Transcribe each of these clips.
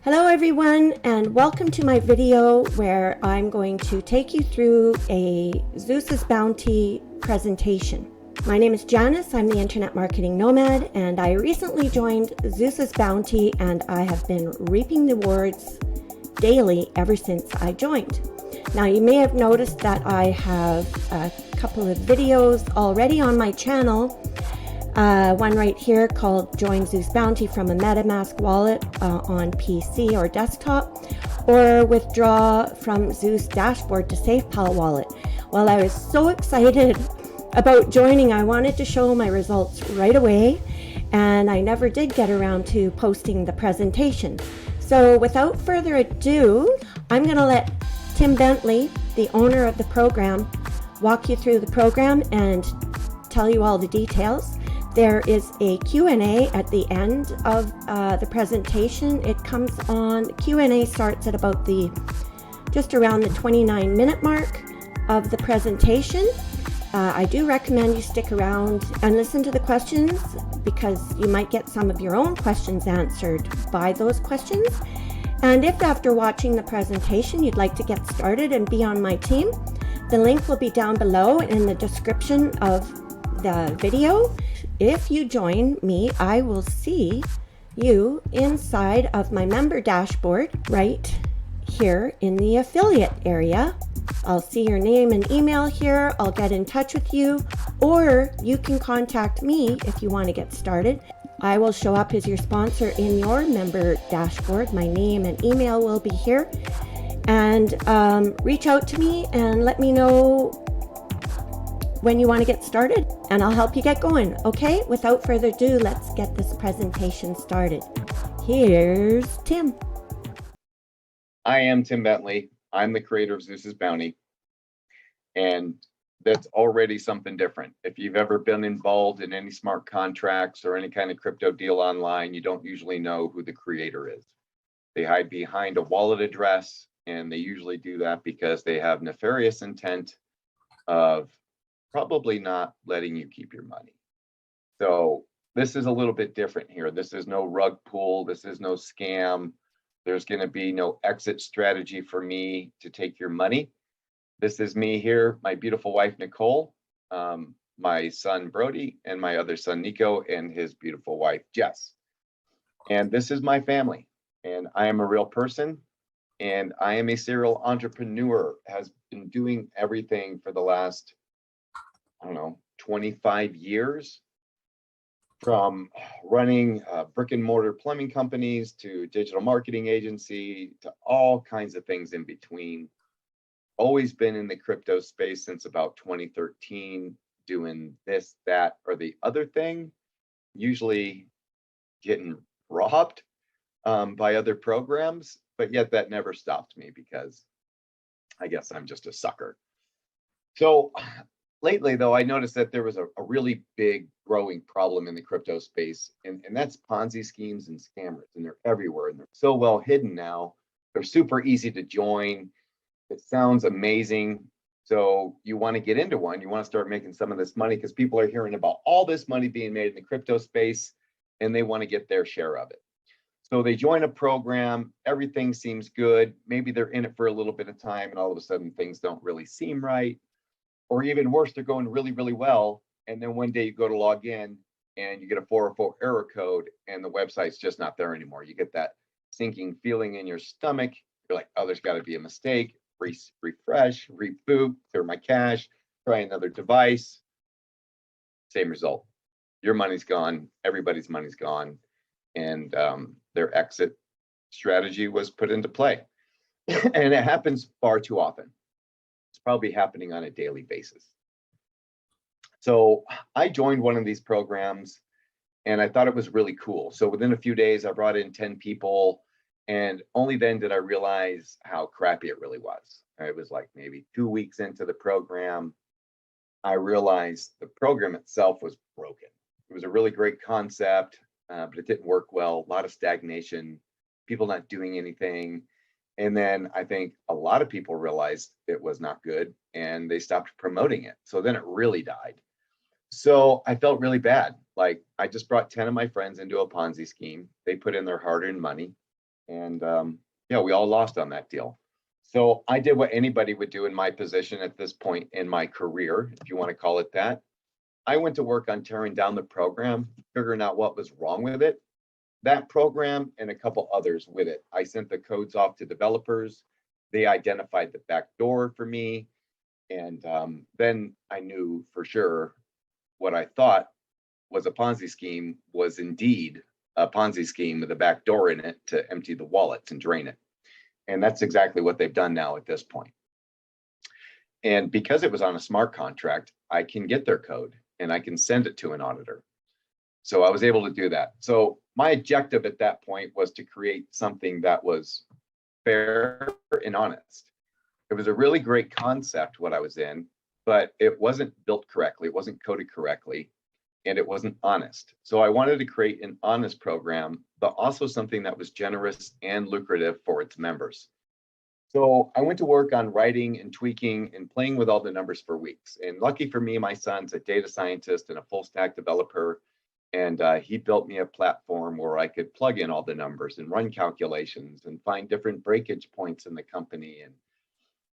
Hello everyone, and welcome to my video where I'm going to take you through a Zeus Bounty presentation. My name is Janice, I'm the Internet Marketing Nomad, and I recently joined Zeus Bounty and I have been reaping the rewards daily ever since I joined. Now you may have noticed that I have a couple of videos already on my channel. One right here called Join Zeus Bounty from a MetaMask wallet on PC or desktop, or withdraw from Zeus dashboard to SafePal wallet. Well, I was so excited about joining, I wanted to show my results right away, and I never did get around to posting the presentation. So without further ado, I'm going to let Tim Bentley, the owner of the program, walk you through the program and tell you all the details. There is a Q&A at the end of the presentation. It comes on, Q&A starts at about just around the 29-minute mark of the presentation. I do recommend you stick around and listen to the questions because you might get some of your own questions answered by those questions. And if after watching the presentation you'd like to get started and be on my team, the link will be down below in the description of the video. If you join me, I will see you inside of my member dashboard right here in the affiliate area. I'll see your name and email here. I'll get in touch with you, or you can contact me if you want to get started. I will show up as your sponsor in your member dashboard. My name and email will be here. And reach out to me and let me know when you want to get started, and I'll help you get going. Okay, without further ado, let's get this presentation started. Here's Tim. I am Tim Bentley. I'm the creator of Zeus Bounty, and that's already something different. If you've ever been involved in any smart contracts or any kind of crypto deal online, you don't usually know who the creator is. They hide behind a wallet address, and they usually do that because they have nefarious intent of probably not letting you keep your money. So this is a little bit different here. This is no rug pull. This is no scam. There's going to be no exit strategy for me to take your money. This is me here, my beautiful wife, Nicole, my son, Brody, and my other son, Nico, and his beautiful wife, Jess. And this is my family. And I am a real person. And I am a serial entrepreneur, has been doing everything for the last 25 years, from running brick and mortar plumbing companies to digital marketing agency to all kinds of things in between. Always been in the crypto space since about 2013, doing this, that, or the other thing, usually getting robbed by other programs, but yet that never stopped me because I guess I'm just a sucker. So lately, though, I noticed that there was a really big growing problem in the crypto space, and that's Ponzi schemes and scammers, and they're everywhere, and they're so well hidden now. They're super easy to join. It sounds amazing. So you want to get into one. You want to start making some of this money because people are hearing about all this money being made in the crypto space, and they want to get their share of it. So they join a program. Everything seems good. Maybe they're in it for a little bit of time, and all of a sudden things don't really seem right. Or even worse, they're going really, really well. And then one day you go to log in and you get a 404 error code and the website's just not there anymore. You get that sinking feeling in your stomach. You're like, oh, there's got to be a mistake. Refresh, reboot, clear my cache, try another device. Same result. Your money's gone. Everybody's money's gone. And their exit strategy was put into play. And it happens far too often. It's probably happening on a daily basis. So I joined one of these programs and I thought it was really cool. So within a few days, I brought in 10 people, and only then did I realize how crappy it really was. It was like maybe 2 weeks into the program, I realized the program itself was broken. It was a really great concept, but it didn't work well. A lot of stagnation, people not doing anything. And then I think a lot of people realized it was not good and they stopped promoting it. So then it really died. So I felt really bad. Like, I just brought 10 of my friends into a Ponzi scheme. They put in their hard-earned money. And yeah, we all lost on that deal. So I did what anybody would do in my position at this point in my career, if you want to call it that. I went to work on tearing down the program, figuring out what was wrong with it. That program and a couple others with it. I sent the codes off to developers. They identified the back door for me. And then I knew for sure what I thought was a Ponzi scheme was indeed a Ponzi scheme with a back door in it to empty the wallets and drain it. And that's exactly what they've done now at this point. And because it was on a smart contract, I can get their code and I can send it to an auditor. So I was able to do that. So my objective at that point was to create something that was fair and honest. It was a really great concept, what I was in, but it wasn't built correctly. It wasn't coded correctly, and it wasn't honest. So I wanted to create an honest program, but also something that was generous and lucrative for its members. So I went to work on writing and tweaking and playing with all the numbers for weeks. And lucky for me, my son's a data scientist and a full stack developer. And he built me a platform where I could plug in all the numbers and run calculations and find different breakage points in the company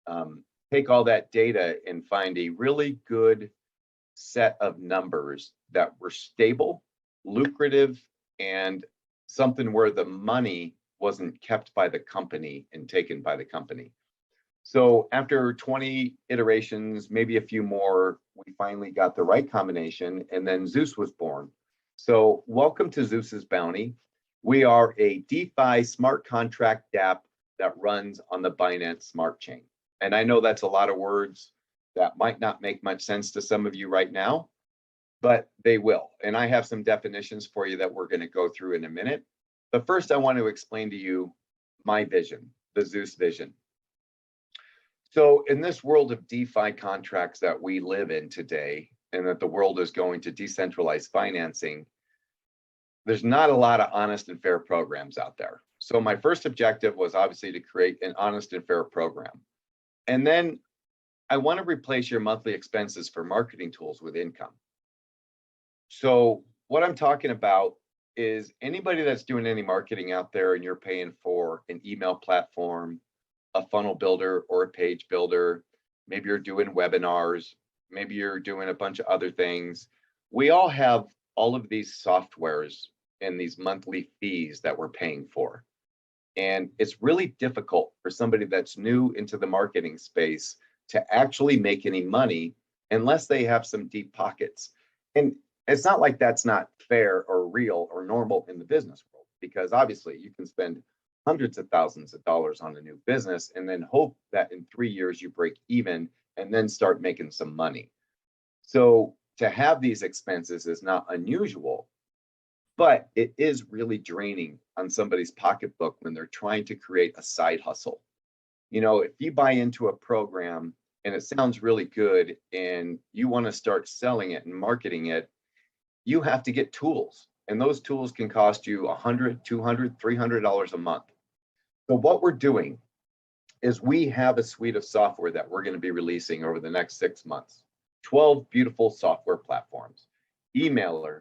and take all that data and find a really good set of numbers that were stable, lucrative, and something where the money wasn't kept by the company and taken by the company. So after 20 iterations, maybe a few more, we finally got the right combination, and then Zeus was born. So welcome to Zeus's Bounty. We are a DeFi smart contract app that runs on the Binance Smart Chain. And I know that's a lot of words that might not make much sense to some of you right now, but they will. And I have some definitions for you that we're going to go through in a minute. But first, I want to explain to you my vision, the Zeus vision. So in this world of DeFi contracts that we live in today, and that the world is going to decentralized financing, there's not a lot of honest and fair programs out there. So my first objective was obviously to create an honest and fair program. And then I want to replace your monthly expenses for marketing tools with income. So what I'm talking about is anybody that's doing any marketing out there and you're paying for an email platform, a funnel builder or a page builder, maybe you're doing webinars, maybe you're doing a bunch of other things. We all have all of these softwares and these monthly fees that we're paying for. And it's really difficult for somebody that's new into the marketing space to actually make any money unless they have some deep pockets. And it's not like that's not fair or real or normal in the business world, because obviously you can spend hundreds of thousands of dollars on a new business and then hope that in 3 years you break even and then start making some money. So to have these expenses is not unusual, but it is really draining on somebody's pocketbook when they're trying to create a side hustle. You know, if you buy into a program and it sounds really good and you want to start selling it and marketing it, you have to get tools. And those tools can cost you $100, $200, $300 a month. So what we're doing is we have a suite of software that we're going to be releasing over the next 6 months. 12 beautiful software platforms: emailer,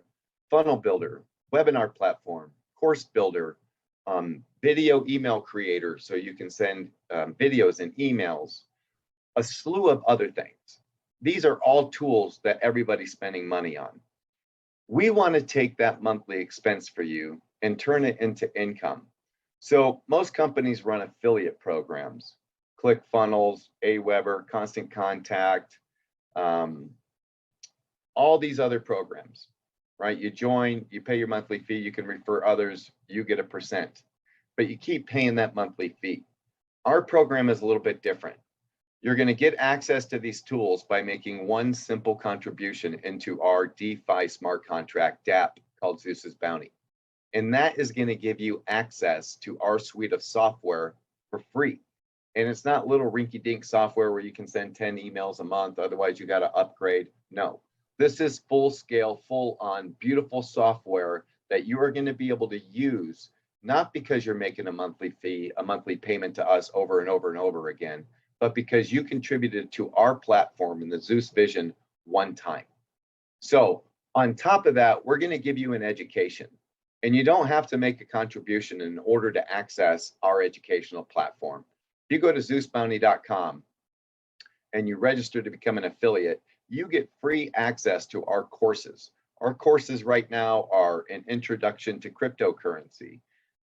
funnel builder, webinar platform, course builder, video email creator, so you can send videos and emails, a slew of other things. These are all tools that everybody's spending money on. We want to take that monthly expense for you and turn it into income. So most companies run affiliate programs, ClickFunnels, Aweber, Constant Contact, all these other programs, right? You join, you pay your monthly fee, you can refer others, you get a percent, but you keep paying that monthly fee. Our program is a little bit different. You're going to get access to these tools by making one simple contribution into our DeFi Smart Contract app called Zeus's Bounty. And that is going to give you access to our suite of software for free. And it's not little rinky-dink software where you can send 10 emails a month, otherwise you got to upgrade. No, this is full-scale, full-on, beautiful software that you are going to be able to use, not because you're making a monthly fee, a monthly payment to us over and over and over again, but because you contributed to our platform in the Zeus vision one time. So on top of that, we're going to give you an education. And you don't have to make a contribution in order to access our educational platform. If you go to zeusbounty.com and you register to become an affiliate, you get free access to our courses. Our courses right now are an introduction to cryptocurrency,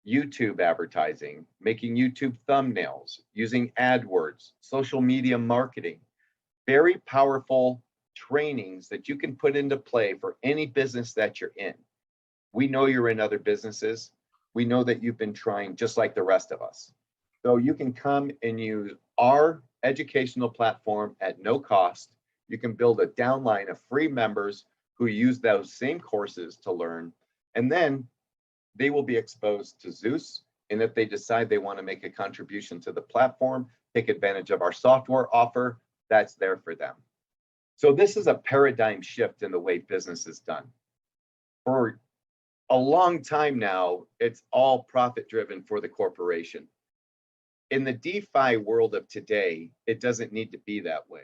YouTube advertising, making YouTube thumbnails, using AdWords, social media marketing, very powerful trainings that you can put into play for any business that you're in. We know you're in other businesses. We know that you've been trying just like the rest of us. So you can come and use our educational platform at no cost. You can build a downline of free members who use those same courses to learn, and then they will be exposed to Zeus. And if they decide they want to make a contribution to the platform, take advantage of our software offer, that's there for them. So this is a paradigm shift in the way business is done. For a long time now, it's all profit driven for the corporation. In the DeFi world of today, it doesn't need to be that way.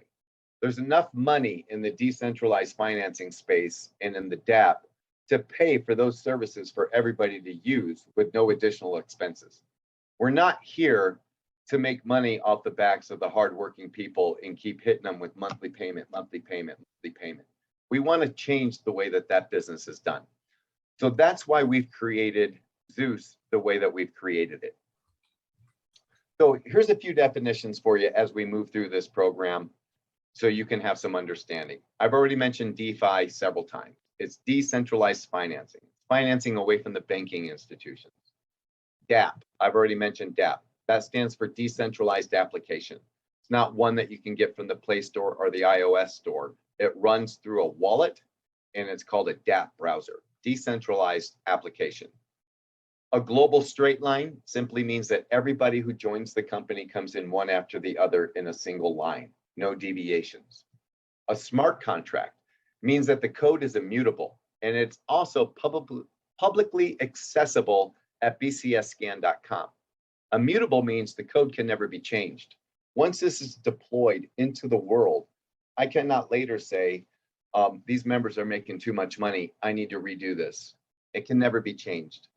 There's enough money in the decentralized financing space and in the DApp to pay for those services for everybody to use with no additional expenses. We're not here to make money off the backs of the hardworking people and keep hitting them with monthly payment, monthly payment, monthly payment. We want to change the way that that business is done. So that's why we've created Zeus the way that we've created it. So here's a few definitions for you as we move through this program so you can have some understanding. I've already mentioned DeFi several times. It's decentralized financing, financing away from the banking institutions. DApp, I've already mentioned DApp. That stands for decentralized application. It's not one that you can get from the Play Store or the iOS store. It runs through a wallet and it's called a DApp browser, decentralized application. A global straight line simply means that everybody who joins the company comes in one after the other in a single line, no deviations. A smart contract means that the code is immutable and it's also publicly accessible at bcsscan.com. Immutable means the code can never be changed. Once this is deployed into the world, I cannot later say, these members are making too much money, I need to redo this. It can never be changed.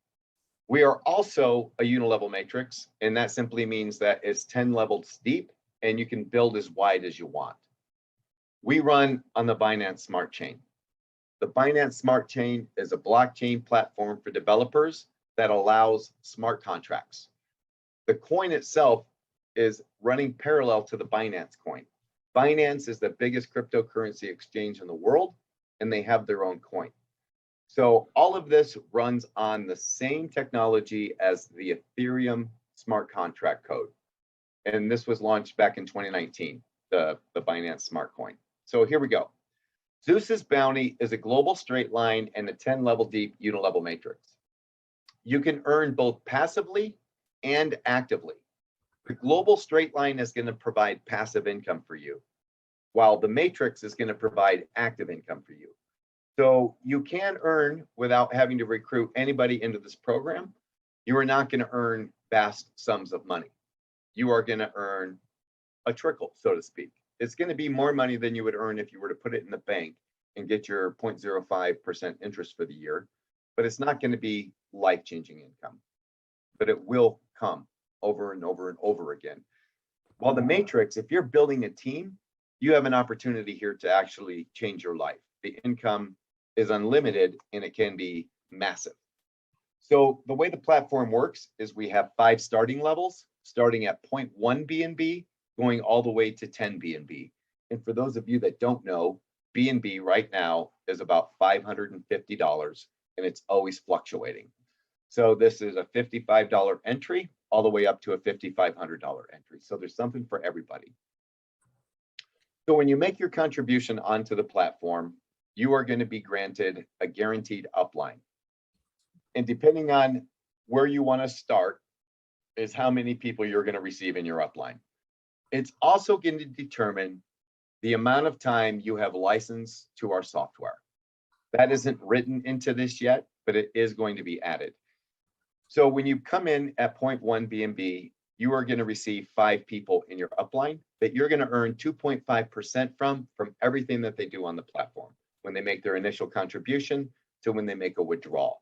We are also a Unilevel matrix, and that simply means that it's 10 levels deep and you can build as wide as you want. We run on the Binance Smart Chain. The Binance Smart Chain is a blockchain platform for developers that allows smart contracts. The coin itself is running parallel to the Binance coin. Binance is the biggest cryptocurrency exchange in the world, and they have their own coin. So all of this runs on the same technology as the Ethereum smart contract code. And this was launched back in 2019, the Binance Smart Coin. So here we go. Zeus's Bounty is a global straight line and a 10 level deep Unilevel matrix. You can earn both passively and actively. The global straight line is going to provide passive income for you, while the matrix is going to provide active income for you. So you can earn without having to recruit anybody into this program. You are not going to earn vast sums of money. You are going to earn a trickle, so to speak. It's going to be more money than you would earn if you were to put it in the bank and get your 0.05% interest for the year, but it's not going to be life-changing income, but it will come over and over and over again. While the matrix, if you're building a team, you have an opportunity here to actually change your life. The income is unlimited and it can be massive. So the way the platform works is we have 5 starting levels, starting at 0.1 BNB, going all the way to 10 BNB. And for those of you that don't know, BNB right now is about $550 and it's always fluctuating. So this is a $55 entry all the way up to a $5,500 entry. So there's something for everybody. So when you make your contribution onto the platform, you are going to be granted a guaranteed upline. And depending on where you want to start is how many people you're going to receive in your upline. It's also going to determine the amount of time you have license to our software. That isn't written into this yet, but it is going to be added. So when you come in at 0.1 BNB, you are going to receive 5 people in your upline that you're going to earn 2.5% from everything that they do on the platform, when they make their initial contribution to when they make a withdrawal.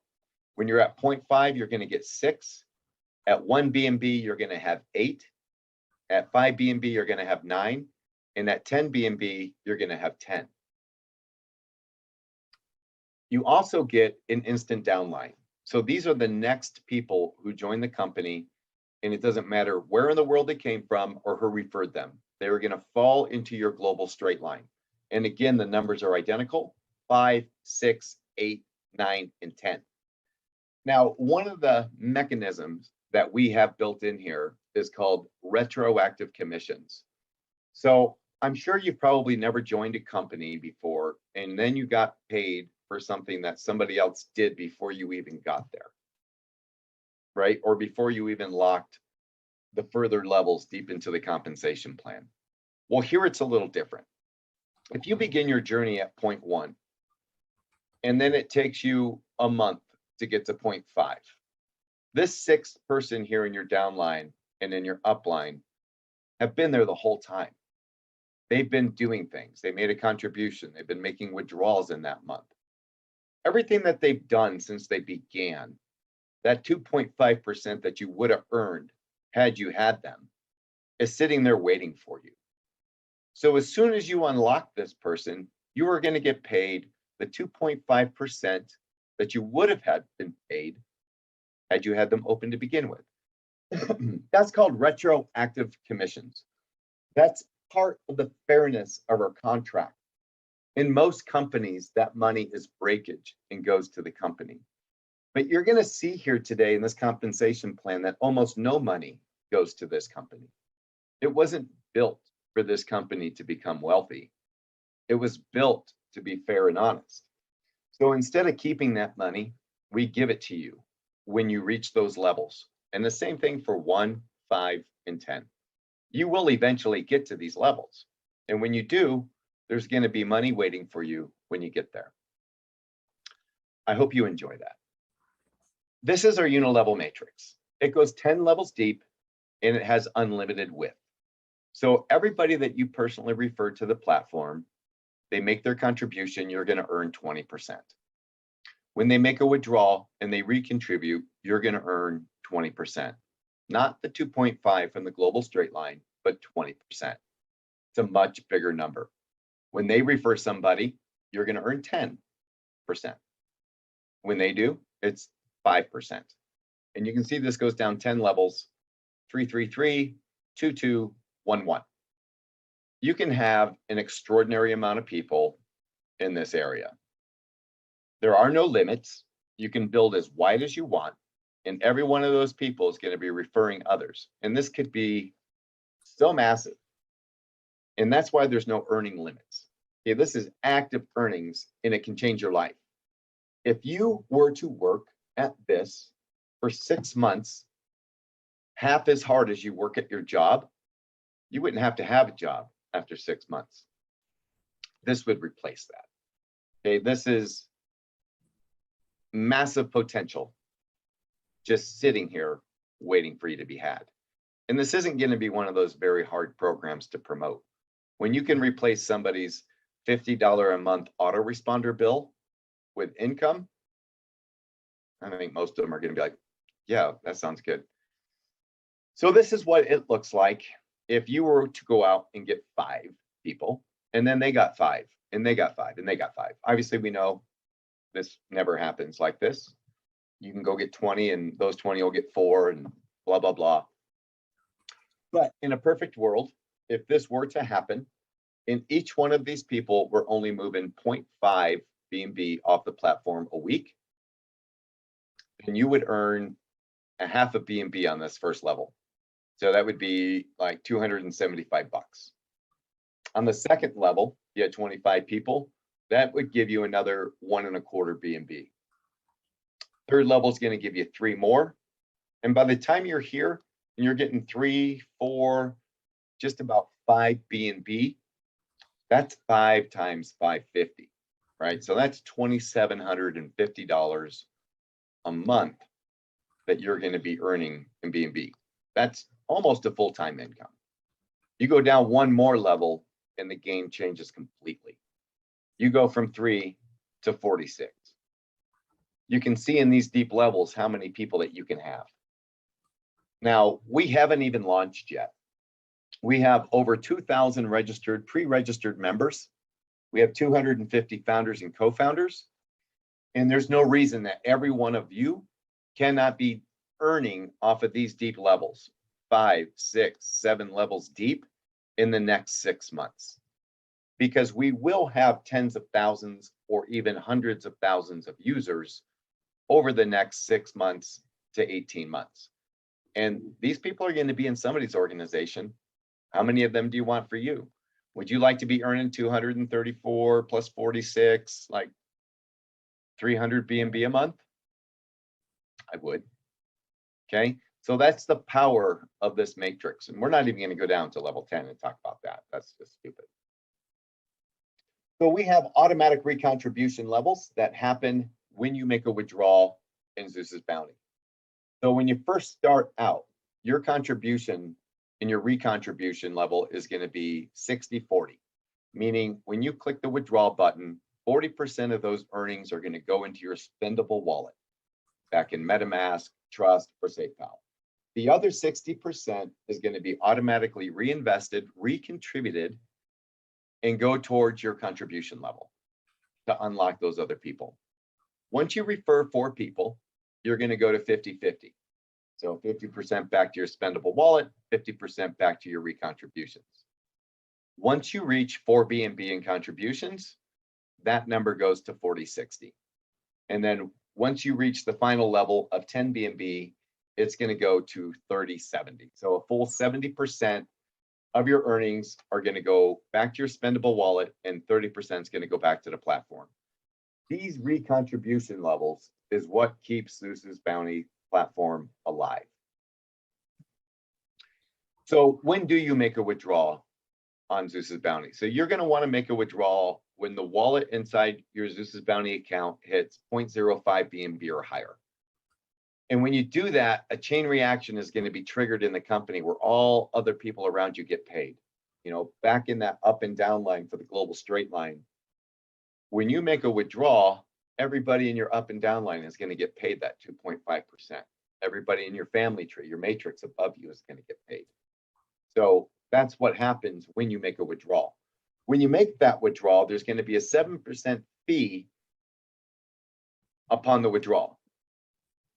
When you're at 0.5, you're going to get 6. At 1 BNB, you're going to have 8. At 5 BNB, you're going to have 9. And at 10 BNB, you're going to have 10. You also get an instant downline. So these are the next people who join the company, and it doesn't matter where in the world they came from or who referred them. They are going to fall into your global straight line. And again, the numbers are identical: 5, 6, 8, 9, and 10. Now, one of the mechanisms that we have built in here is called retroactive commissions. So I'm sure you've probably never joined a company before, and then you got paid for something that somebody else did before you even got there, right? Or before you even locked the further levels deep into the compensation plan. Well, here it's a little different. If you begin your journey at 0.1, and then it takes you a month to get to 0.5, this sixth person here in your downline and in your upline have been there the whole time. They've been doing things. They made a contribution. They've been making withdrawals in that month. Everything that they've done since they began, that 2.5% that you would have earned had you had them, is sitting there waiting for you. So as soon as you unlock this person, you are going to get paid the 2.5% that you would have had been paid had you had them open to begin with. That's called retroactive commissions. That's part of the fairness of our contract. In most companies, that money is breakage and goes to the company. But you're going to see here today in this compensation plan that almost no money goes to this company. It wasn't built for this company to become wealthy. It was built to be fair and honest. So instead of keeping that money, we give it to you when you reach those levels. And the same thing for 1, 5, and 10. You will eventually get to these levels. And when you do, there's going to be money waiting for you when you get there. I hope you enjoy that. This is our Unilevel matrix. It goes 10 levels deep and it has unlimited width. So everybody that you personally refer to the platform, they make their contribution, you're going to earn 20%. When they make a withdrawal and they recontribute, you're going to earn 20%. Not the 2.5 from the global straight line, but 20%. It's a much bigger number. When they refer somebody, you're going to earn 10%. When they do, it's 5%. And you can see this goes down 10 levels: 3, 3, 3, 2, 2, 1, 1. You can have an extraordinary amount of people in this area. There are no limits. You can build as wide as you want, and every one of those people is going to be referring others. And this could be so massive. And that's why there's no earning limits. Okay, this is active earnings, and it can change your life. If you were to work at this for 6 months, half as hard as you work at your job, you wouldn't have to have a job after 6 months. This would replace that. Okay, this is massive potential just sitting here waiting for you to be had. And this isn't going to be one of those very hard programs to promote. When you can replace somebody's $50 a month autoresponder bill with income, I think most of them are going to be like, yeah, that sounds good. So this is what it looks like if you were to go out and get 5 people, and then they got 5, and they got 5, and they got 5. Obviously, we know this never happens like this. You can go get 20, and those 20 will get 4, and blah, blah, blah. But in a perfect world, if this were to happen, and each one of these people were only moving 0.5 BNB off the platform a week, then you would earn a half a BNB on this first level. So that would be like 275 bucks. On the second level, you had 25 people. That would give you another 1.25 BNB. Third level is going to give you 3 more. And by the time you're here, and you're getting 3, 4, just about 5 BNB, that's 5 times 550, right? So that's $2,750 a month that you're going to be earning in BNB. That's almost a full-time income. You go down one more level and the game changes completely. You go from 3 to 46. you can see in these deep levels how many people that you can have. Now, we haven't even launched yet. We have over 2,000 registered, pre-registered members. We have 250 founders and co-founders. And there's no reason that every one of you cannot be earning off of these deep levels, 5, 6, 7 levels deep in the next 6 months. Because we will have tens of thousands or even hundreds of thousands of users over the next 6 months to 18 months. And these people are going to be in somebody's organization. How many of them do you want for you? Would you like to be earning 234 plus 46, like 300 BNB a month? I would. Okay, so that's the power of this matrix. And we're not even going to go down to level 10 and talk about that. That's just stupid. So we have automatic recontribution levels that happen when you make a withdrawal in Zeus's Bounty. So when you first start out, your contribution and your recontribution level is going to be 60-40, meaning when you click the withdrawal button, 40% of those earnings are going to go into your spendable wallet, back in MetaMask, Trust, or SafePal. The other 60% is going to be automatically reinvested, recontributed, and go towards your contribution level to unlock those other people. Once you refer 4 people, you're going to go to 50-50. So 50% back to your spendable wallet, 50% back to your recontributions. Once you reach 4 BNB in contributions, that number goes to 40-60. And then once you reach the final level of 10 BNB, it's going to go to 30-70. So a full 70% of your earnings are going to go back to your spendable wallet, and 30% is going to go back to the platform. These recontribution levels is what keeps Zeus's Bounty platform alive. So when do you make a withdrawal on Zeus's Bounty? So you're going to want to make a withdrawal when the wallet inside your Zeus's Bounty account hits 0.05 BNB or higher. And when you do that, a chain reaction is going to be triggered in the company where all other people around you get paid. You know, back in that up and down line for the global straight line, when you make a withdrawal, everybody in your up and down line is going to get paid that 2.5%. Everybody in your family tree, your matrix above you, is going to get paid. So that's what happens when you make a withdrawal. When you make that withdrawal, there's going to be a 7% fee upon the withdrawal.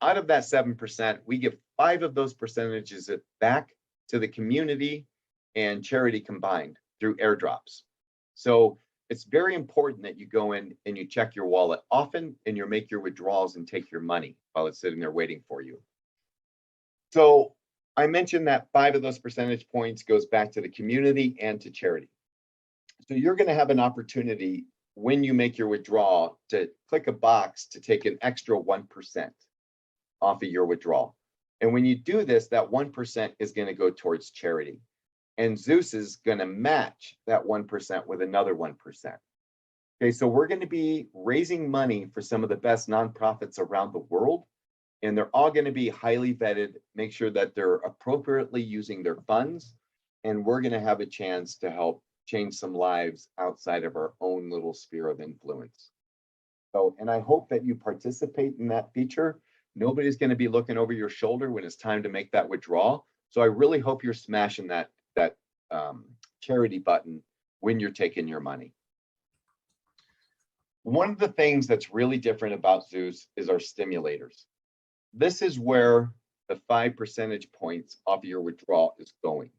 Out of that 7%, we give 5 of those percentages back to the community and charity combined through airdrops. So it's very important that you go in and you check your wallet often, and you make your withdrawals and take your money while it's sitting there waiting for you. So I mentioned that 5 of those percentage points goes back to the community and to charity. So you're going to have an opportunity when you make your withdrawal to click a box to take an extra 1% off of your withdrawal. And when you do this, that 1% is going to go towards charity. And Zeus is going to match that 1% with another 1%. Okay, so we're going to be raising money for some of the best nonprofits around the world, and they're all going to be highly vetted, make sure that they're appropriately using their funds, and we're going to have a chance to help change some lives outside of our own little sphere of influence. So, and I hope that you participate in that feature. Nobody's going to be looking over your shoulder when it's time to make that withdrawal. So I really hope you're smashing that charity button when you're taking your money. One of the things that's really different about Zeus is our stimulators. This is where the 5 percentage points off of your withdrawal is going.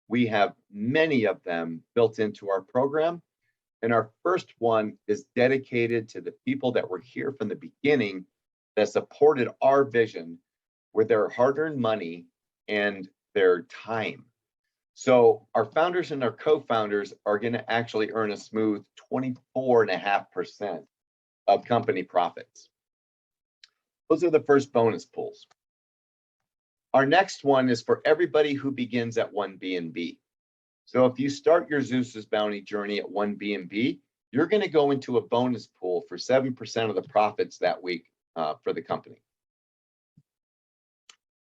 We have many of them built into our program. And our first one is dedicated to the people that were here from the beginning that supported our vision with their hard-earned money and their time. So our founders and our co-founders are going to actually earn a smooth 24.5% of company profits. Those are the first bonus pools. Our next one is for everybody who begins at 1 BNB. So if you start your Zeus's Bounty journey at 1 BNB, you're going to go into a bonus pool for 7% of the profits that week for the company.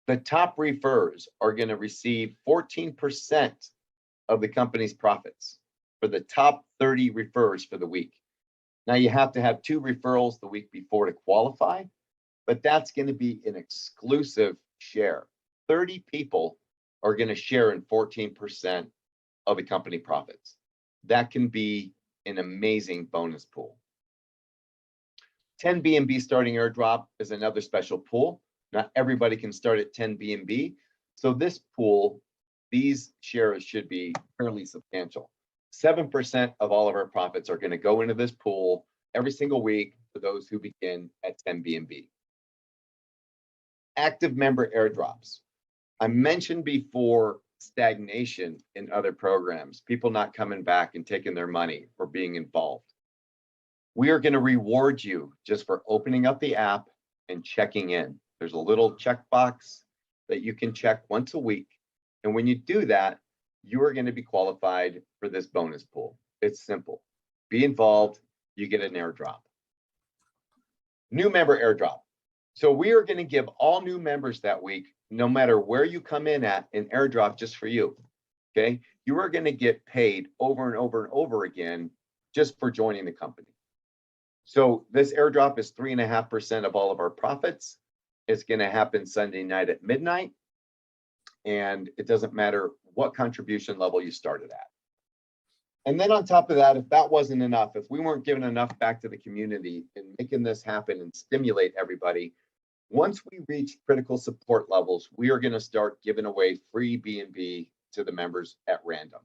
The top refers are going to receive 14% of the company's profits for the top 30 refers for the week. Now you have to have 2 referrals the week before to qualify, but that's going to be an exclusive share. 30 people are going to share in 14% of the company profits. That can be an amazing bonus pool. 10 BNB starting airdrop is another special pool. Not everybody can start at 10 BNB. So this pool, these shares should be fairly substantial. 7% of all of our profits are going to go into this pool every single week for those who begin at 10 BNB. Active member airdrops. I mentioned before stagnation in other programs, people not coming back and taking their money or being involved. We are going to reward you just for opening up the app and checking in. There's a little checkbox that you can check once a week. And when you do that, you are going to be qualified for this bonus pool. It's simple. Be involved, you get an airdrop. New member airdrop. So we are going to give all new members that week, no matter where you come in at, an airdrop just for you. Okay? You are going to get paid over and over and over again just for joining the company. So this airdrop is 3.5% of all of our profits. It's going to happen Sunday night at midnight. And it doesn't matter what contribution level you started at. And then on top of that, if that wasn't enough, if we weren't giving enough back to the community and making this happen and stimulate everybody, once we reach critical support levels, we are going to start giving away free BNB to the members at random.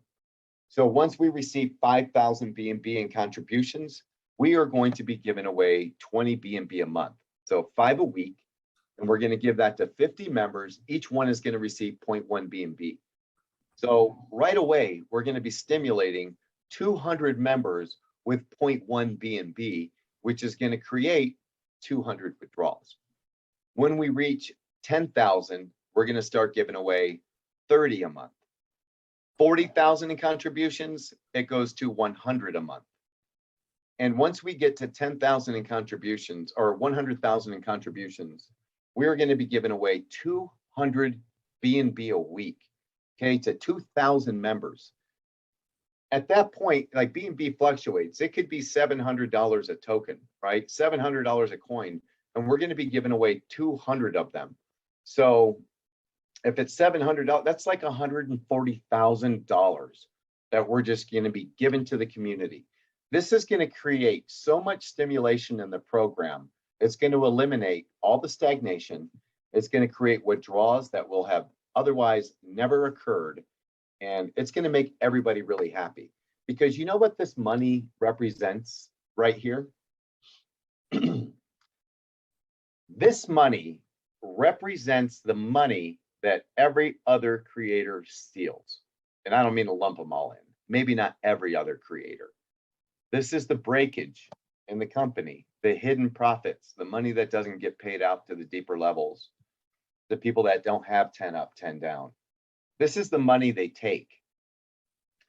So once we receive 5,000 BNB in contributions, we are going to be giving away 20 BNB a month. So 5 a week, and we're going to give that to 50 members. Each one is going to receive 0.1 BNB. So right away, we're going to be stimulating 200 members with 0.1 BNB, which is going to create 200 withdrawals. When we reach 10,000, we're going to start giving away 30 a month. 40,000 in contributions, it goes to 100 a month. And once we get to 10,000 in contributions or 100,000 in contributions, we're going to be giving away 200 BNB a week, okay, to 2,000 members. At that point, like BNB fluctuates. It could be $700 a token, right? $700 a coin, and we're going to be giving away 200 of them. So if it's $700, that's like $140,000 that we're just going to be given to the community. This is going to create so much stimulation in the program. It's going to eliminate all the stagnation. It's going to create withdrawals that will have otherwise never occurred. And it's going to make everybody really happy. Because you know what this money represents right here? This money represents the money that every other creator steals. And I don't mean to lump them all in. Maybe not every other creator. This is the breakage in the company, the hidden profits, the money that doesn't get paid out to the deeper levels, the people that don't have 10 up, 10 down. This is the money they take.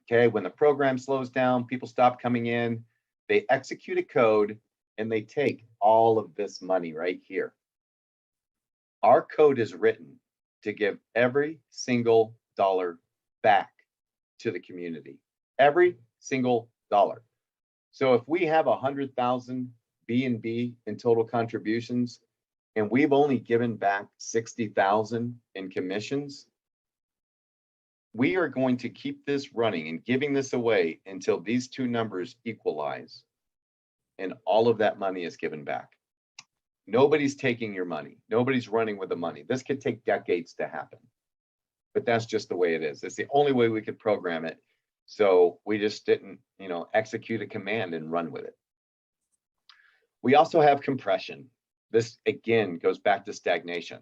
Okay, when the program slows down, people stop coming in, they execute a code, and they take all of this money right here. Our code is written to give every single dollar back to the community. Every single dollar. So if we have 100,000 BNB in total contributions, and we've only given back 60,000 in commissions, we are going to keep this running and giving this away until these two numbers equalize and all of that money is given back. Nobody's taking your money. Nobody's running with the money. This could take decades to happen, but that's just the way it is. It's the only way we could program it. So we just didn't, execute a command and run with it. We also have compression. This again goes back to stagnation.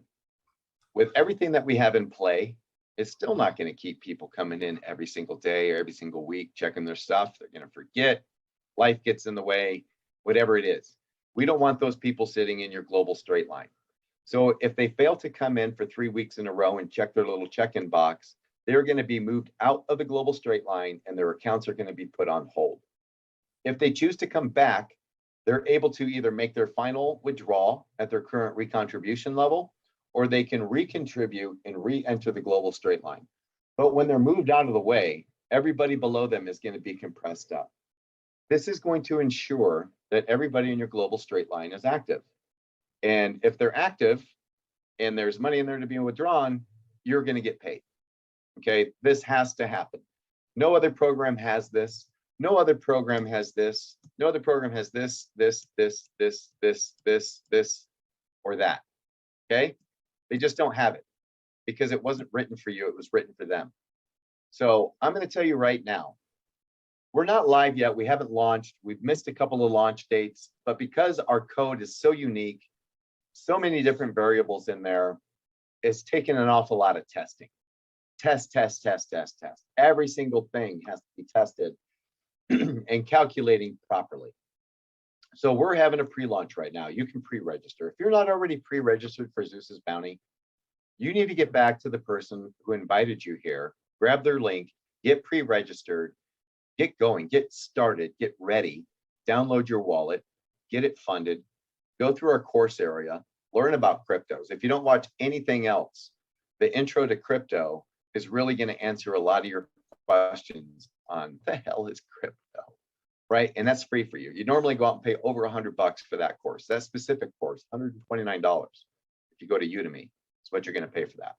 With everything that we have in play, it's still not going to keep people coming in every single day or every single week, checking their stuff. They're going to forget. Life gets in the way, whatever it is. We don't want those people sitting in your global straight line. So if they fail to come in for 3 weeks in a row and check their little check-in box, they're going to be moved out of the global straight line and their accounts are going to be put on hold. If they choose to come back, they're able to either make their final withdrawal at their current recontribution level, or they can recontribute and re-enter the global straight line. But when they're moved out of the way, everybody below them is going to be compressed up. This is going to ensure that everybody in your global straight line is active. And if they're active and there's money in there to be withdrawn, you're going to get paid. Okay, this has to happen. No other program has this. No other program has this. No other program has this, or that. Okay, they just don't have it because it wasn't written for you. It was written for them. So I'm going to tell you right now, we're not live yet. We haven't launched. We've missed a couple of launch dates, but because our code is so unique, so many different variables in there, it's taken an awful lot of testing. Test. Every single thing has to be tested and calculating properly. So we're having a pre-launch right now. You can pre-register. If you're not already pre-registered for Zeus's Bounty, you need to get back to the person who invited you here, grab their link, get pre-registered, get going, get started, get ready, download your wallet, get it funded, go through our course area, learn about cryptos. If you don't watch anything else, the intro to crypto is really going to answer a lot of your questions on the hell is crypto, right? And that's free for you. You normally go out and pay over $100 for that course, that specific course, $129. If you go to Udemy, it's what you're going to pay for that.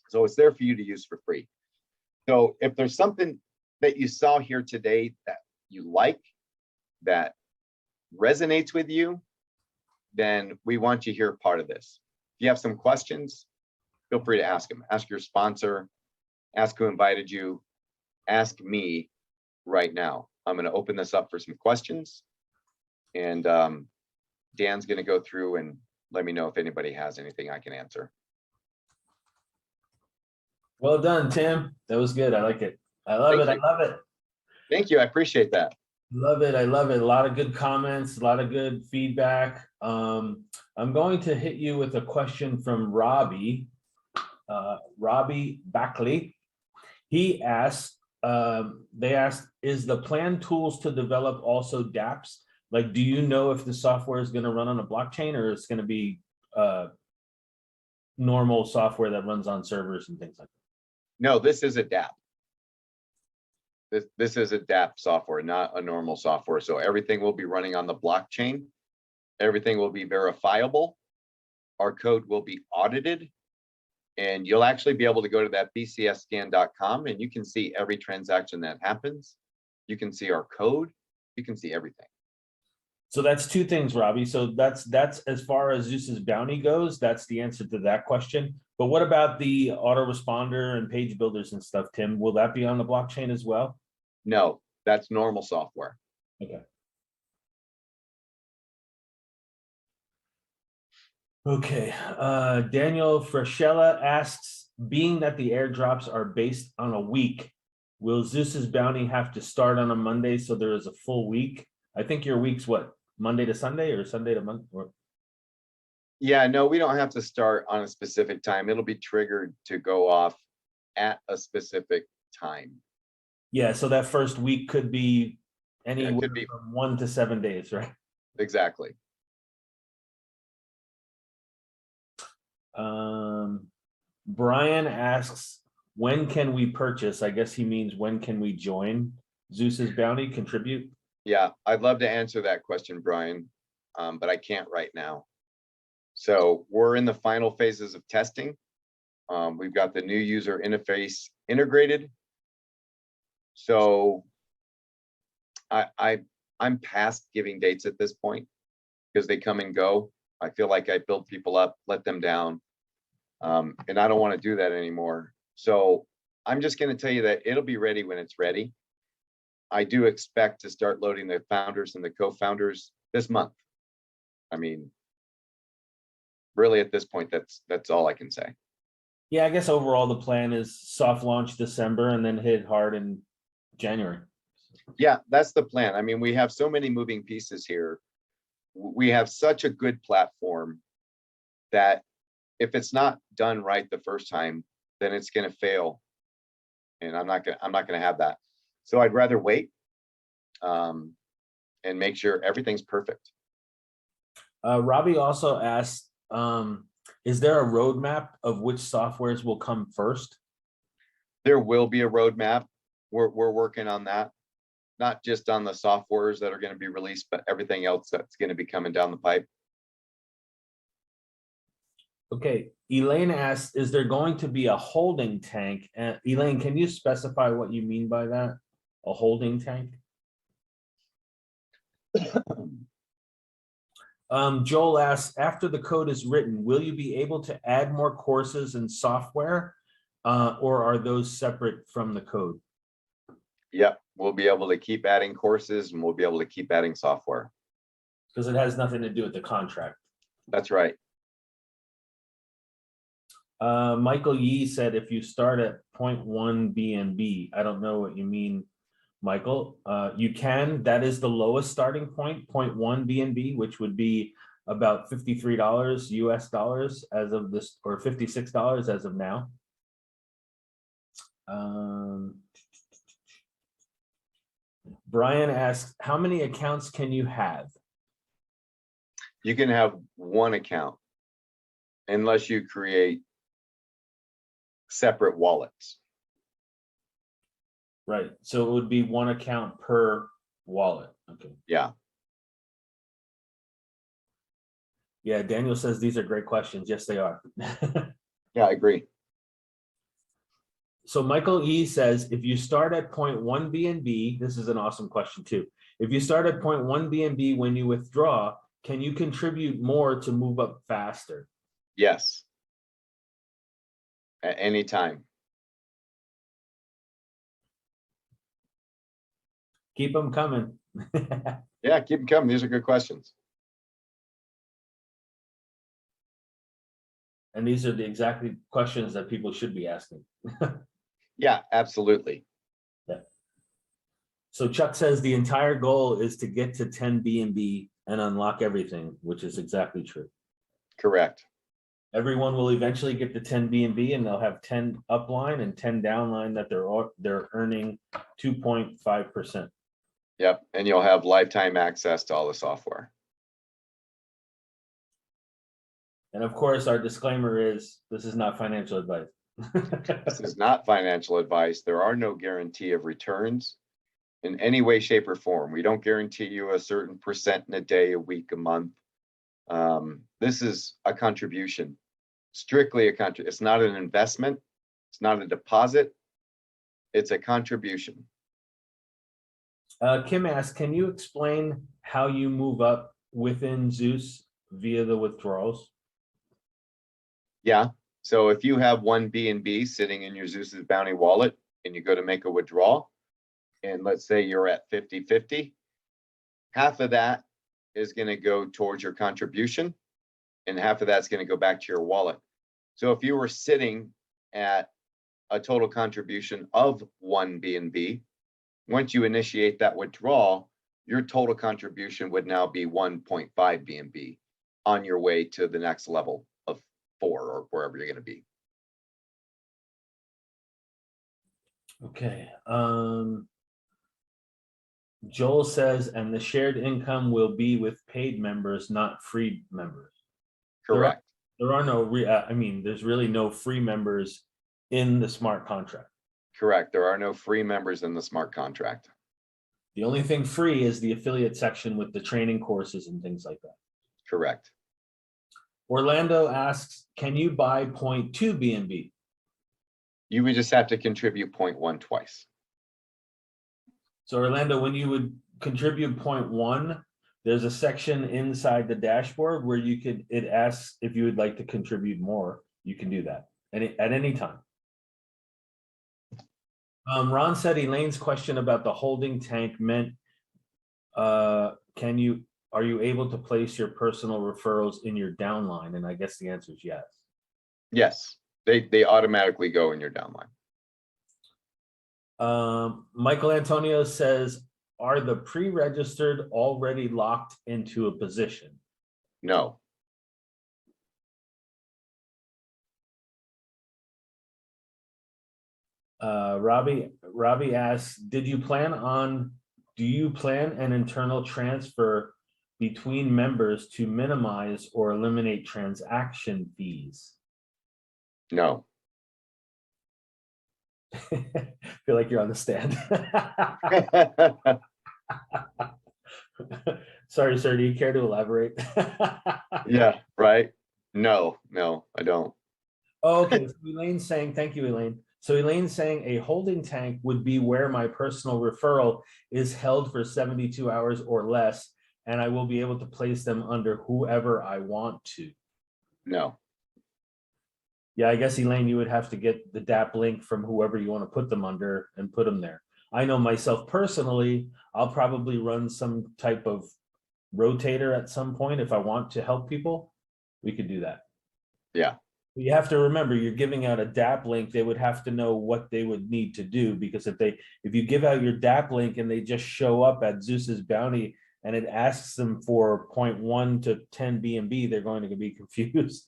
So it's there for you to use for free. So if there's something that you saw here today that you like, that resonates with you, then we want you here part of this. If you have some questions, feel free to ask them. Ask your sponsor, ask who invited you, ask me right now. I'm going to open this up for some questions, and Dan's going to go through and let me know if anybody has anything I can answer. Well done, Tim. That was good. I like it. I love it. I love it. Thank you. I appreciate that. Love it. I love it. A lot of good comments, a lot of good feedback. I'm going to hit you with a question from Robbie. Robbie Backley. He asked, they asked, is the plan tools to develop also dApps? Like, do you know if the software is going to run on a blockchain or it's going to be normal software that runs on servers and things like that? No, this is a dApp. This is a dApp software, not a normal software. So everything will be running on the blockchain. Everything will be verifiable. Our code will be audited. And you'll actually be able to go to that bcsscan.com and you can see every transaction that happens. You can see our code. You can see everything. So that's two things, Robbie. So that's as far as Zeus's Bounty goes, that's the answer to that question. But what about the autoresponder and page builders and stuff, Tim? Will that be on the blockchain as well? No, that's normal software. Okay. Okay. Daniel Freshella asks, being that the airdrops are based on a week, will Zeus's Bounty have to start on a Monday so there is a full week? I think your week's what, Monday to Sunday or Sunday to Monday? Yeah, no, we don't have to start on a specific time. It'll be triggered to go off at a specific time. Yeah, so that first week could be anywhere from 1 to 7 days, right? Exactly. Brian asks, when can we purchase? I guess he means when can we join Zeus's Bounty, contribute? Yeah, I'd love to answer that question, Brian, but I can't right now. So we're in the final phases of testing. We've got the new user interface integrated. So I'm past giving dates at this point because they come and go. I feel like I build people up, let them down, and I don't want to do that anymore. So I'm just going to tell you that it'll be ready when it's ready. I do expect to start loading the founders and the co-founders this month. I mean, really at this point, that's all I can say. Yeah, I guess overall the plan is soft launch December and then hit hard in January. Yeah, that's the plan. I mean, we have so many moving pieces here. We have such a good platform that if it's not done right the first time, then it's going to fail. And I'm not going to have that. So I'd rather wait and make sure everything's perfect. Robbie also asked, is there a roadmap of which softwares will come first? There will be a roadmap. We're working on that. not just on the softwares that are going to be released, but everything else that's going to be coming down the pipe. Okay, Elaine asks, is there going to be a holding tank? Elaine, can you specify what you mean by that? A holding tank? Joel asks, after the code is written, will you be able to add more courses and software, or are those separate from the code? Yep, we'll be able to keep adding courses and we'll be able to keep adding software. Because it has nothing to do with the contract. That's right. Michael Yee said, if you start at 0.1 BNB, I don't know what you mean, Michael. You can, that is the lowest starting point, 0.1 BNB, which would be about $53 US dollars as of this, or $56 as of now. Brian asks, how many accounts can you have? You can have one account unless you create separate wallets. Right, so it would be one account per wallet. Okay. Yeah. Yeah, Daniel says these are great questions. Yes, they are. Yeah, I agree. So Michael E says, if you start at 0.1 BNB, this is an awesome question too. If you start at 0.1 BNB when you withdraw, can you contribute more to move up faster? Yes. At any time. Keep them coming. Yeah, keep them coming. These are good questions. And these are the exactly questions that people should be asking. Yeah, absolutely. Yeah. So Chuck says the entire goal is to get to 10 BNB and unlock everything, which is exactly true. Correct. Everyone will eventually get to 10 BNB and they'll have 10 upline and 10 downline that they're earning 2.5%. Yep, and you'll have lifetime access to all the software. And of course, our disclaimer is this is not financial advice. This is not financial advice. There are no guarantee of returns in any way, shape, or form. We don't guarantee you a certain percent in a day, a week, a month. This is a contribution, strictly a contribution. It's not an investment. It's not a deposit. It's a contribution. Kim asks, can you explain how you move up within Zeus via the withdrawals? Yeah. So if you have one BNB sitting in your Zeus's Bounty wallet and you go to make a withdrawal, and let's say you're at 50-50, half of that is going to go towards your contribution and half of that's going to go back to your wallet. So if you were sitting at a total contribution of 1 BNB, once you initiate that withdrawal, your total contribution would now be 1.5 BNB on your way to the next level of 4 or wherever you're going to be. Okay. Joel says, and the shared income will be with paid members, not free members. Correct. There are no, there's really no free members in the smart contract. Correct. There are no free members in the smart contract. The only thing free is the affiliate section with the training courses and things like that. Correct. Orlando asks, can you buy 0.2 BNB? You would just have to contribute 0.1 twice. So Orlando, when you would contribute 0.1, there's a section inside the dashboard where you could, it asks if you would like to contribute more. You can do that at any time. Ron said Elaine's question about the holding tank meant, are you able to place your personal referrals in your downline? And I guess the answer is yes. Yes, they automatically go in your downline. Michael Antonio says, are the pre-registered already locked into a position? No. Robbie asks, do you plan an internal transfer between members to minimize or eliminate transaction fees? No. Feel like you're on the stand. Sorry, sir. Do you care to elaborate? Yeah, right. No, I don't. Okay, so Elaine's saying, thank you, Elaine. So Elaine's saying a holding tank would be where my personal referral is held for 72 hours or less, and I will be able to place them under whoever I want to. No. Yeah, I guess, Elaine, you would have to get the DApp link from whoever you want to put them under and put them there. I know myself personally, I'll probably run some type of rotator at some point if I want to help people. We could do that. Yeah. You have to remember, you're giving out a DApp link. They would have to know what they would need to do, because if you give out your DApp link and they just show up at Zeus's Bounty and it asks them for 0.1 to 10 BNB, they're going to be confused.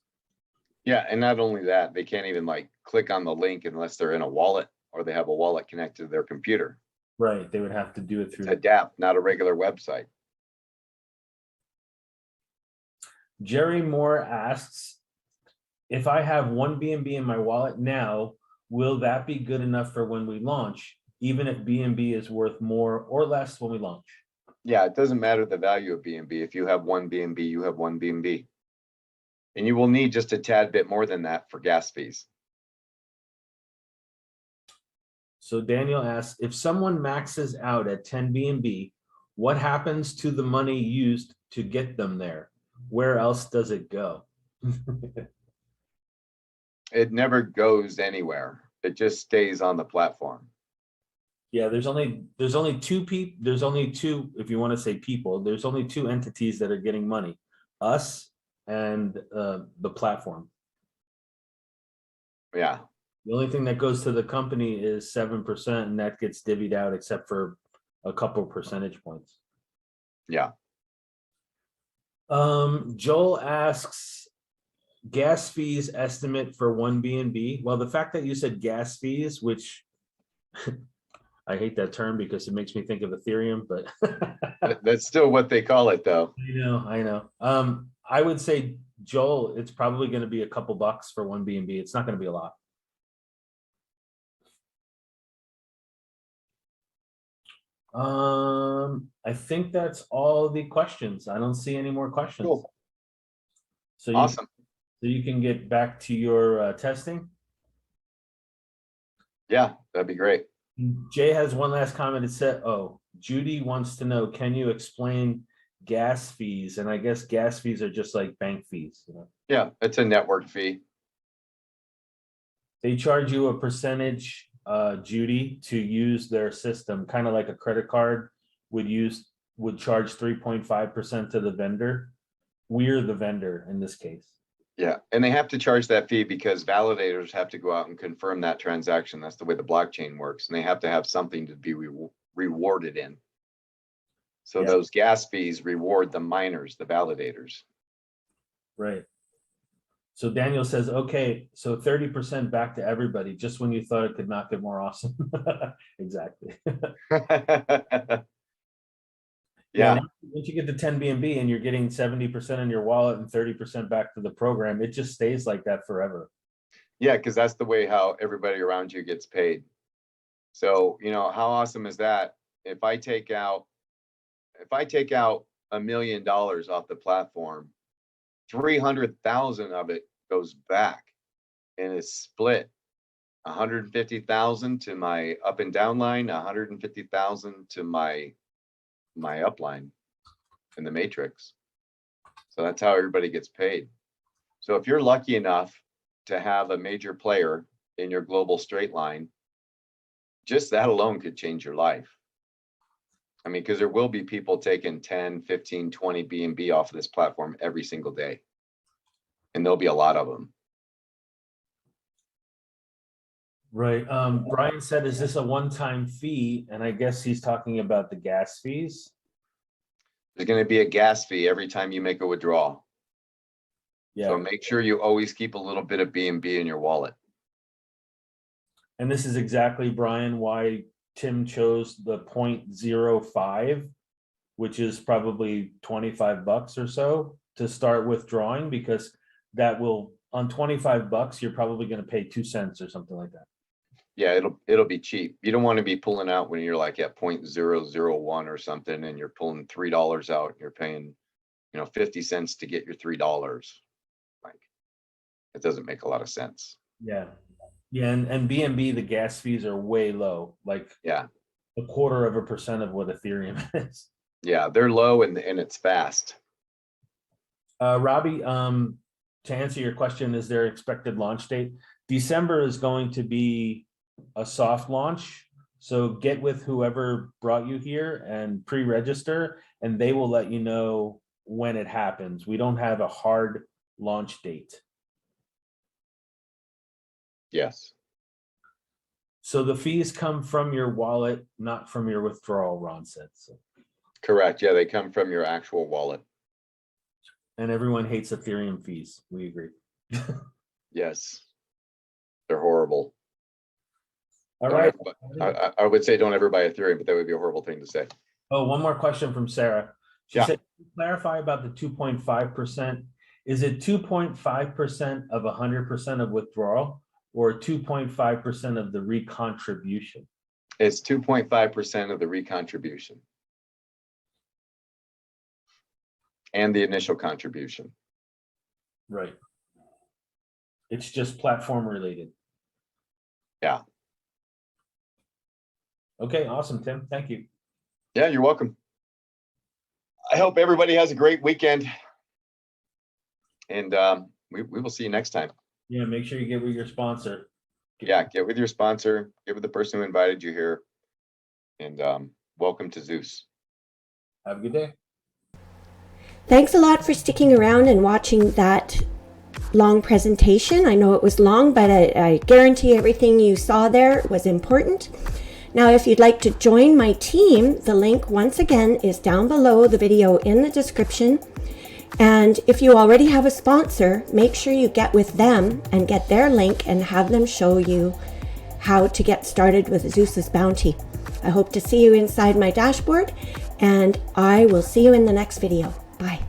Yeah, and not only that, they can't even like click on the link unless they're in a wallet or they have a wallet connected to their computer. Right, they would have to do it through It's a DApp, not a regular website. Jerry Moore asks, if I have 1 BNB in my wallet now, will that be good enough for when we launch, even if BNB is worth more or less when we launch? Yeah, it doesn't matter the value of BNB. If you have 1 BNB, you have 1 BNB. And you will need just a tad bit more than that for gas fees. So Daniel asks, if someone maxes out at 10 BNB, what happens to the money used to get them there? Where else does it go? It never goes anywhere. It just stays on the platform. Yeah, there's only two people. There's only two, if you want to say people, there's only two entities that are getting money, us and the platform. Yeah. The only thing that goes to the company is 7%, and that gets divvied out except for a couple percentage points. Yeah. Joel asks, gas fees estimate for 1 BNB. Well, the fact that you said gas fees, which I hate that term because it makes me think of Ethereum, but That's still what they call it though. I know. I would say, Joel, it's probably going to be a couple bucks for 1 BNB. It's not going to be a lot. I think that's all the questions. I don't see any more questions. Cool. So Awesome. So you can get back to your testing. Yeah, that'd be great. Jay has one last comment. It said, oh, Judy wants to know, can you explain gas fees? And I guess gas fees are just like bank fees. You know? Yeah, it's a network fee. They charge you a percentage, Judy, to use their system, kind of like a credit card would charge 3.5% to the vendor. We're the vendor in this case. Yeah, and they have to charge that fee because validators have to go out and confirm that transaction. That's the way the blockchain works, and they have to have something to be rewarded in. So Yeah. Those gas fees reward the miners, the validators. Right. So Daniel says, okay, so 30% back to everybody, just when you thought it could not get more awesome. Exactly. Yeah. Once you get to 10 BNB and you're getting 70% in your wallet and 30% back to the program, it just stays like that forever. Yeah, because that's the way how everybody around you gets paid. So, how awesome is that? If I take out $1 million off the platform, 300,000 of it goes back and is split. 150,000 to my up and down line, 150,000 to my upline in the matrix. So that's how everybody gets paid. So if you're lucky enough to have a major player in your global straight line, just that alone could change your life. I mean, because there will be people taking 10, 15, 20 BNB off of this platform every single day. And there'll be a lot of them. Right. Brian said, is this a one-time fee? And I guess he's talking about the gas fees. There's going to be a gas fee every time you make a withdrawal. Yeah. So make sure you always keep a little bit of BNB in your wallet. And this is exactly, Brian, why Tim chose the 0.05, which is probably 25 bucks or so to start withdrawing, because that will, on 25 bucks, you're probably going to pay 2 cents or something like that. Yeah, it'll be cheap. You don't want to be pulling out when you're like at 0.001 or something and you're pulling $3 out and you're paying, 50 cents to get your $3. Like, it doesn't make a lot of sense. Yeah. Yeah. And BNB, the gas fees are way low, like Yeah. 0.25% of what Ethereum is. Yeah, they're low and it's fast. Robbie, to answer your question, is there expected launch date? December is going to be a soft launch. So get with whoever brought you here and pre-register, and they will let you know when it happens. We don't have a hard launch date. Yes. So the fees come from your wallet, not from your withdrawal, Ron said. So. Correct. Yeah, they come from your actual wallet. And everyone hates Ethereum fees. We agree. Yes. They're horrible. All right. I would say don't ever buy Ethereum, but that would be a horrible thing to say. Oh, one more question from Sarah. She Yeah. said, clarify about the 2.5%. Is it 2.5% of 100% of withdrawal or 2.5% of the recontribution? It's 2.5% of the recontribution. And the initial contribution. Right. It's just platform related. Yeah. Okay, awesome, Tim. Thank you. Yeah, you're welcome. I hope everybody has a great weekend. And we will see you next time. Yeah, make sure you get with your sponsor. Yeah, get with your sponsor, get with the person who invited you here. And welcome to Zeus. Have a good day. Thanks a lot for sticking around and watching that long presentation. I know it was long, but I guarantee everything you saw there was important. Now, if you'd like to join my team, the link once again is down below the video in the description. And if you already have a sponsor, make sure you get with them and get their link and have them show you how to get started with Zeus's Bounty. I hope to see you inside my dashboard, and I will see you in the next video. Bye.